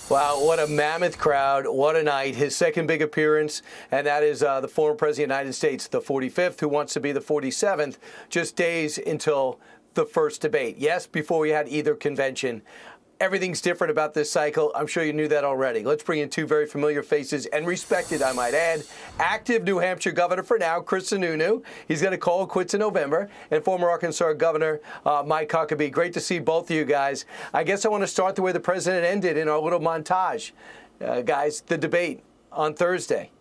Wow, what a mammoth crowd. What a night. His second big appearance, and that is the former President of the United States, the 45th, who wants to be the 47th, just days until the first debate. Yes, before we had either convention. Everything's different about this cycle. I'm sure you knew that already. Let's bring in two very familiar faces and respected, I might add. Active New Hampshire governor for now, Chris Sununu. He's going to call it quits in November. And former Arkansas governor, Mike Huckabee. Great to see both of you guys. I guess I want to start the way the president ended in our little montage. Guys, the debate on Thursday.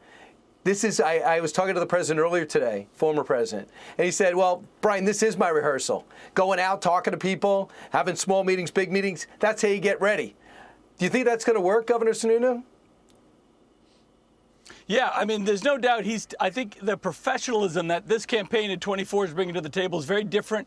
I was talking to the president earlier today, former president, and he said, well, Brian, this is my rehearsal. Going out, talking to people, having small meetings, big meetings, that's how you get ready. Do you think that's going to work, Governor Sununu? Yeah, I mean, there's no doubt I think the professionalism that this campaign in 24 is bringing to the table is very different.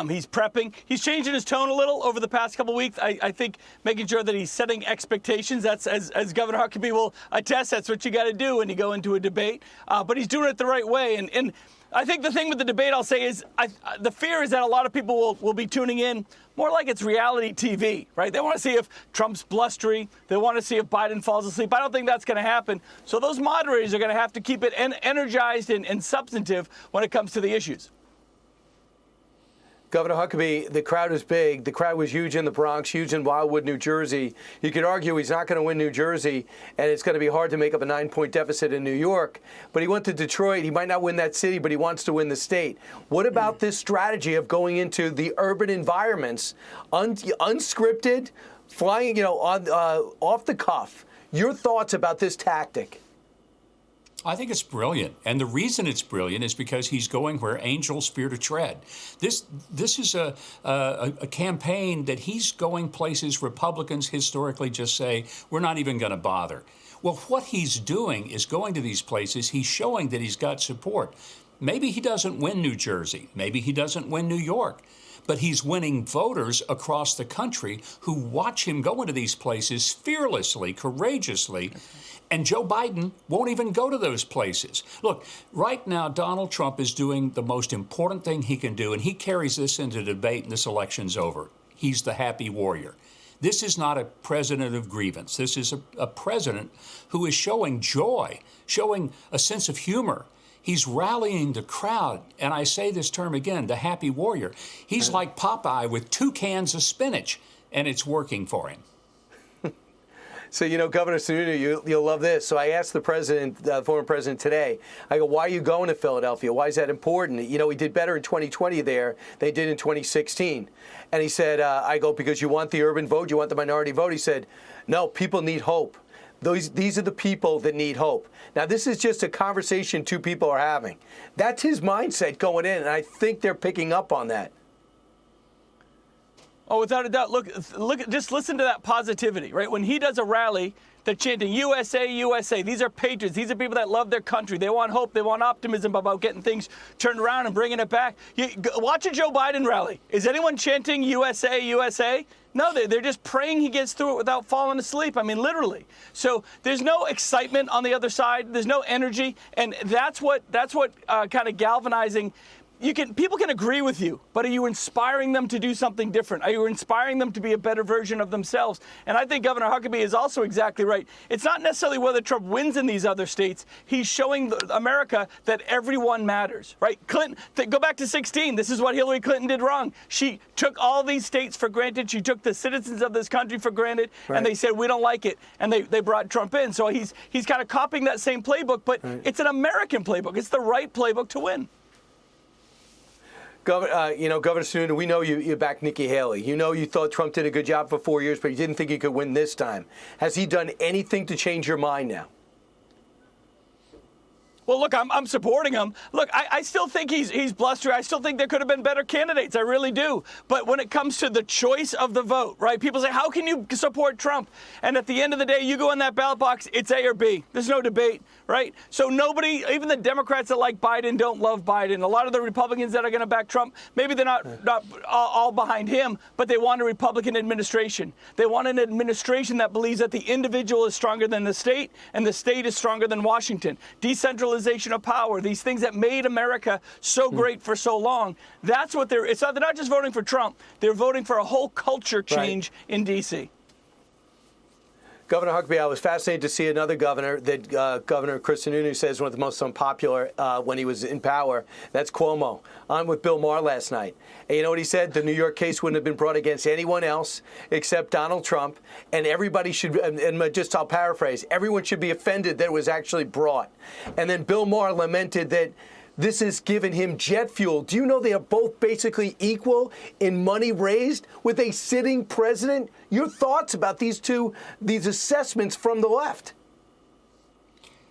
He's prepping. He's changing his tone a little over the past couple of weeks. I think making sure that he's setting expectations. That's, as Governor Huckabee will attest, that's what you got to do when you go into a debate. But he's doing it the right way. And I think the thing with the debate, I'll say, is the fear is that a lot of people will be tuning in more like it's reality TV, right? They want to see if Trump's blustery. They want to see if Biden falls asleep. I don't think that's going to happen. So those moderators are going to have to keep it energized and substantive when it comes to the issues. Governor Huckabee, the crowd was big. The crowd was huge in the Bronx, huge in Wildwood, New Jersey. You could argue he's not going to win New Jersey, and it's going to be hard to make up a 9-point deficit in New York. But he went to Detroit. He might not win that city, but he wants to win the state. What about this strategy of going into the urban environments, unscripted, flying, off the cuff? Your thoughts about this tactic? I think it's brilliant. And the reason it's brilliant is because he's going where angels fear to tread. This is a campaign that he's going places Republicans historically just say, we're not even going to bother. Well, what he's doing is going to these places. He's showing that he's got support. Maybe he doesn't win New Jersey. Maybe he doesn't win New York. But he's winning voters across the country who watch him go into these places fearlessly, courageously. And Joe Biden won't even go to those places. Look, right now, Donald Trump is doing the most important thing he can do, and he carries this into debate and this election's over. He's the happy warrior. This is not a president of grievance. This is a president who is showing joy, showing a sense of humor. He's rallying the crowd, and I say this term again, the happy warrior. He's like Popeye with 2 cans of spinach, and it's working for him. So, Governor Sununu, you'll love this. So I asked the president, the former president today, I go, why are you going to Philadelphia? Why is that important? He did better in 2020 there than he did in 2016. And he said, I go, because you want the urban vote, you want the minority vote. He said, no, people need hope. These are the people that need hope. Now, this is just a conversation two people are having. That's his mindset going in, and I think they're picking up on that. Oh, without a doubt. Look, just listen to that positivity, right? When he does a rally, they're chanting USA, USA. These are patriots. These are people that love their country. They want hope. They want optimism about getting things turned around and bringing it back. Watch a Joe Biden rally. Is anyone chanting USA, USA? No, they're just praying he gets through it without falling asleep. I mean, literally. So there's no excitement on the other side. There's no energy. And that's what kind of galvanizing. People can agree with you, but are you inspiring them to do something different? Are you inspiring them to be a better version of themselves? And I think Governor Huckabee is also exactly right. It's not necessarily whether Trump wins in these other states. He's showing America that everyone matters, right? Clinton, go back to 16. This is what Hillary Clinton did wrong. She took all these states for granted. She took the citizens of this country for granted, right. And they said, we don't like it. And they brought Trump in. So he's kind of copying that same playbook, but right. It's an American playbook. It's the right playbook to win. Governor Sununu, we know you backed Nikki Haley. You thought Trump did a good job for 4 years, but you didn't think he could win this time. Has he done anything to change your mind now? Well, look, I'm supporting him. Look, I still think he's blustery. I still think there could have been better candidates. I really do. But when it comes to the choice of the vote, right, people say, how can you support Trump? And at the end of the day, you go in that ballot box, it's A or B. There's no debate, right? So nobody, even the Democrats that like Biden don't love Biden. A lot of the Republicans that are going to back Trump, maybe they're not all behind him, but they want a Republican administration. They want an administration that believes that the individual is stronger than the state and the state is stronger than Washington. Decentralization of power, these things that made America so great for so long. That's what they're not just voting for Trump, they're voting for a whole culture change in D.C. Governor Huckabee, I was fascinated to see another governor that Governor Sununu says one of the most unpopular when he was in power. That's Cuomo. On with Bill Maher last night. And you know what he said? The New York case wouldn't have been brought against anyone else except Donald Trump. And everybody should, and just I'll paraphrase, everyone should be offended that it was actually brought. And then Bill Maher lamented that this has given him jet fuel. Do you know they are both basically equal in money raised with a sitting president? Your thoughts about these assessments from the left?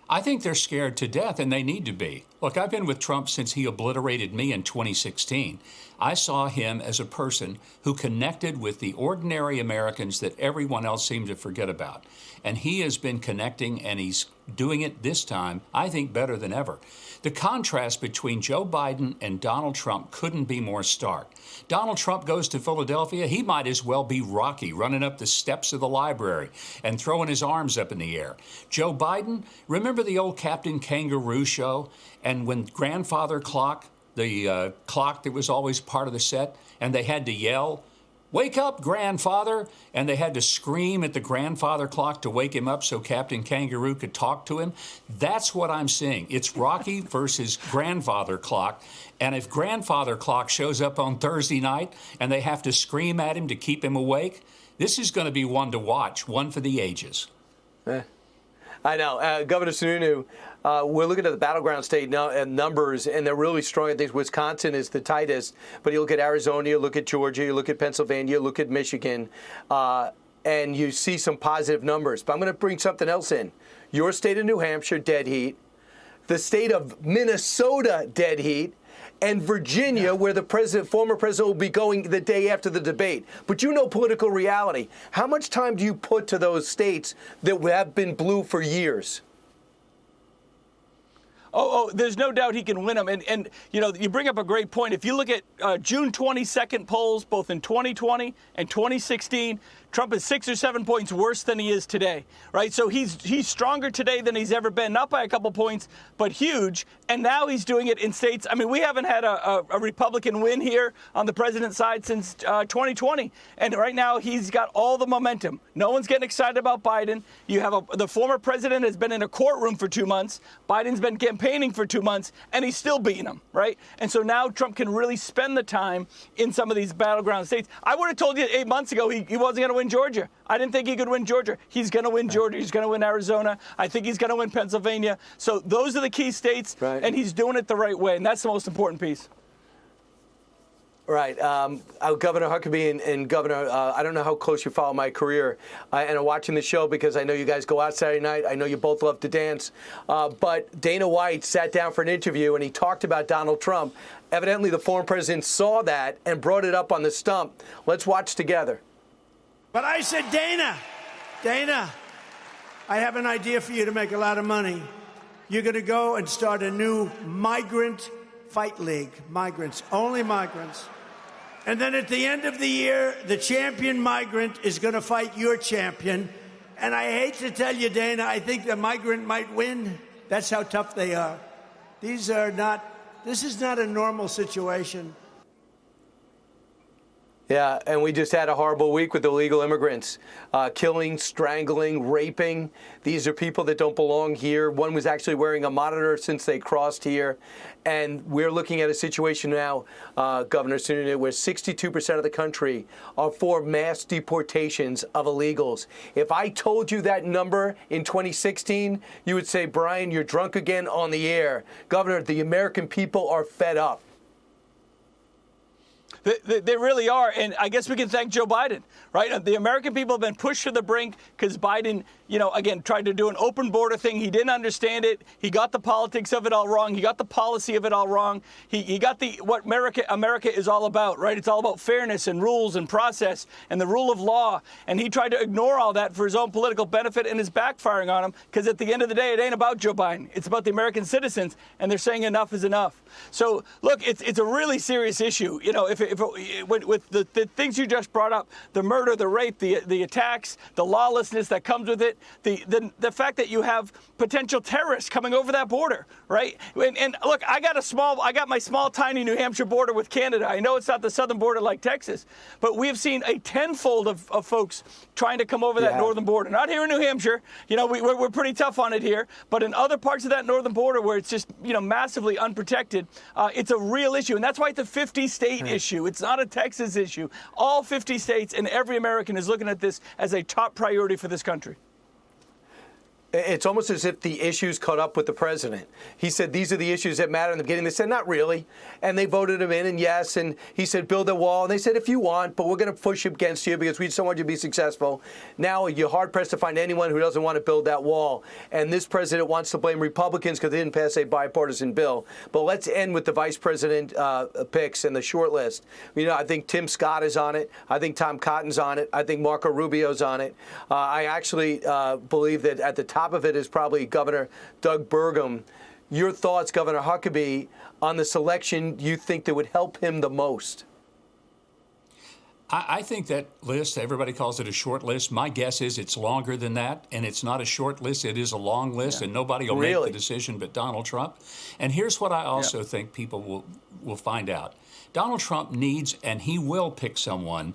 I think they're scared to death, and they need to be. Look, I've been with Trump since he obliterated me in 2016. I saw him as a person who connected with the ordinary Americans that everyone else seemed to forget about. And he has been connecting, and he's doing it this time, I think, better than ever. The contrast between Joe Biden and Donald Trump couldn't be more stark. Donald Trump goes to Philadelphia, he might as well be Rocky running up the steps of the library and throwing his arms up in the air. Joe Biden, remember the old Captain Kangaroo show? And when Grandfather Clock, the clock that was always part of the set, and they had to yell, "Wake up, grandfather!" And they had to scream at the grandfather clock to wake him up so Captain Kangaroo could talk to him. That's what I'm seeing. It's Rocky versus grandfather clock. And if grandfather clock shows up on Thursday night and they have to scream at him to keep him awake, this is going to be one to watch, one for the ages. I know. Governor Sununu, we're looking at the battleground state numbers, and they're really strong. I think Wisconsin is the tightest, but you look at Arizona, you look at Georgia, you look at Pennsylvania, you look at Michigan, and you see some positive numbers. But I'm going to bring something else in. Your state of New Hampshire, dead heat. The state of Minnesota, dead heat. And Virginia, where the former president will be going the day after the debate. But you know political reality. How much time do you put to those states that have been blue for years? Oh, there's no doubt he can win them. And you know, you bring up a great point. If you look at June 22nd polls, both in 2020 and 2016, Trump is 6 or 7 points worse than he is today, right? So he's stronger today than he's ever been, not by a couple points, but huge. And now he's doing it in states. I mean, we haven't had a Republican win here on the president's side since 2020. And right now he's got all the momentum. No one's getting excited about Biden. You have the former president has been in a courtroom for 2 months. Biden's been campaigning for 2 months, and he's still beating him, right? And so now Trump can really spend the time in some of these battleground states. I would have told you 8 months ago he wasn't going to win Georgia. I didn't think he could win Georgia. He's going to win Georgia. He's going to win Arizona. I think he's going to win Pennsylvania. So those are the key states, right. And he's doing it the right way, and that's the most important piece. Right. Governor Huckabee and Governor, I don't know how close you follow my career and are watching the show because I know you guys go out Saturday night. I know you both love to dance. But Dana White sat down for an interview and he talked about Donald Trump. Evidently, the former president saw that and brought it up on the stump. Let's watch together. But I said, Dana, I have an idea for you to make a lot of money. You're going to go and start a new migrant fight league. Migrants, only migrants. And then at the end of the year, the champion migrant is going to fight your champion. And I hate to tell you, Dana, I think the migrant might win. That's how tough they are. This is not a normal situation. Yeah, and we just had a horrible week with illegal immigrants. Killing, strangling, raping. These are people that don't belong here. One was actually wearing a monitor since they crossed here. And we're looking at a situation now, Governor Sununu, where 62% of the country are for mass deportations of illegals. If I told you that number in 2016, you would say, Brian, you're drunk again on the air. Governor, the American people are fed up. They really are, and I guess we can thank Joe Biden, right? The American people have been pushed to the brink because Biden, again, tried to do an open border thing. He didn't understand it. He got the politics of it all wrong. He got the policy of it all wrong. He got what America is all about, right? It's all about fairness and rules and process and the rule of law. And he tried to ignore all that for his own political benefit and is backfiring on him because at the end of the day, it ain't about Joe Biden. It's about the American citizens, and they're saying enough is enough. So, look, it's a really serious issue. If with the things you just brought up, the murder, the rape, the attacks, the lawlessness that comes with it, the fact that you have potential terrorists coming over that border, right? And look, I got my small, tiny New Hampshire border with Canada. I know it's not the southern border like Texas, but we have seen a tenfold of folks trying to come over that northern border. Not here in New Hampshire. We're pretty tough on it here, but in other parts of that northern border where it's just, massively unprotected, it's a real issue. And that's why it's a 50-state issue. It's not a Texas issue. All 50 states and every American is looking at this as a top priority for this country. It's almost as if the issues caught up with the president. He said, these are the issues that matter in the beginning. They said, not really. And they voted him in, and yes. And he said, build a wall. And they said, if you want, but we're going to push against you because we just don't want you to be successful. Now you're hard-pressed to find anyone who doesn't want to build that wall. And this president wants to blame Republicans because they didn't pass a bipartisan bill. But let's end with the vice president picks and the short list. I think Tim Scott is on it. I think Tom Cotton's on it. I think Marco Rubio's on it. I actually believe that at the top of it is probably Governor Doug Burgum. Your thoughts, Governor Huckabee, on the selection you think that would help him the most? I think that list, everybody calls it a short list. My guess is it's longer than that, and it's not a short list. It is a long list, and nobody will make the decision but Donald Trump. And here's what I also think people will find out. Donald Trump needs, and he will pick someone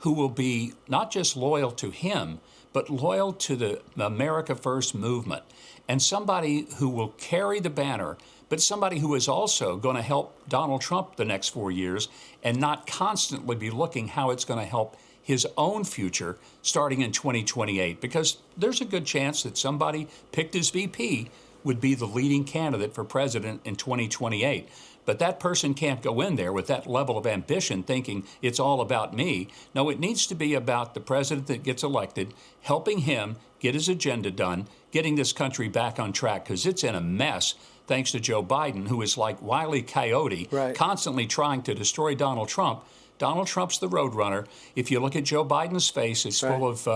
who will be not just loyal to him, but loyal to the America First movement, and somebody who will carry the banner, but somebody who is also going to help Donald Trump the next 4 years and not constantly be looking how it's going to help his own future starting in 2028, because there's a good chance that somebody picked as VP would be the leading candidate for president in 2028. But that person can't go in there with that level of ambition thinking it's all about me. No, it needs to be about the president that gets elected, helping him get his agenda done, getting this country back on track, because it's in a mess thanks to Joe Biden, who is like Wile E. Coyote, constantly trying to destroy Donald Trump. Donald Trump's the roadrunner. If you look at Joe Biden's face, it's full of,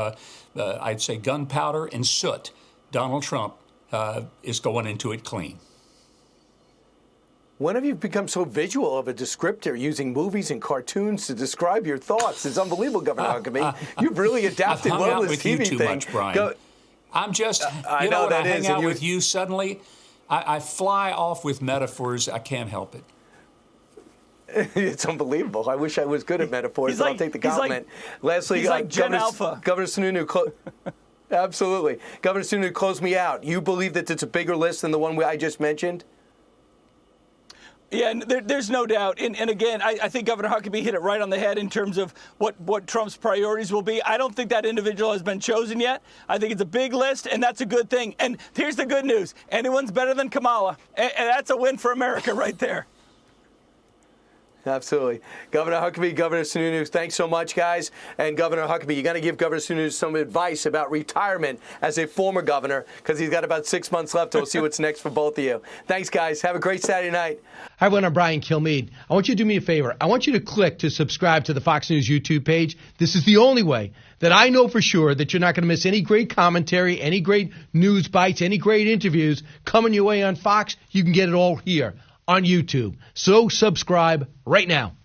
I'd say, gunpowder and soot. Donald Trump is going into it clean. When have you become so visual of a descriptor, using movies and cartoons to describe your thoughts? It's unbelievable, Governor Huckabee. You've really adapted well to this TV too thing. Much, Brian. I'm just, I know when that I hang is, out with you, suddenly I fly off with metaphors. I can't help it. It's unbelievable. I wish I was good at metaphors, but I'll take the compliment. Lastly, he's like Gen Alpha. Governor Sununu. Absolutely. Governor Sununu, close me out. You believe that it's a bigger list than the one I just mentioned? Yeah, and there's no doubt. And again, I think Governor Huckabee hit it right on the head in terms of what Trump's priorities will be. I don't think that individual has been chosen yet. I think it's a big list, and that's a good thing. And here's the good news. Anyone's better than Kamala. And that's a win for America right there. Absolutely. Governor Huckabee, Governor Sununu, thanks so much, guys. And Governor Huckabee, you got to give Governor Sununu some advice about retirement as a former governor, because he's got about 6 months left. We'll see what's next for both of you. Thanks, guys. Have a great Saturday night. Hi, everyone. I'm Brian Kilmeade. I want you to do me a favor. I want you to click to subscribe to the Fox News YouTube page. This is the only way that I know for sure that you're not going to miss any great commentary, any great news bites, any great interviews coming your way on Fox. You can get it all here on YouTube. So subscribe right now.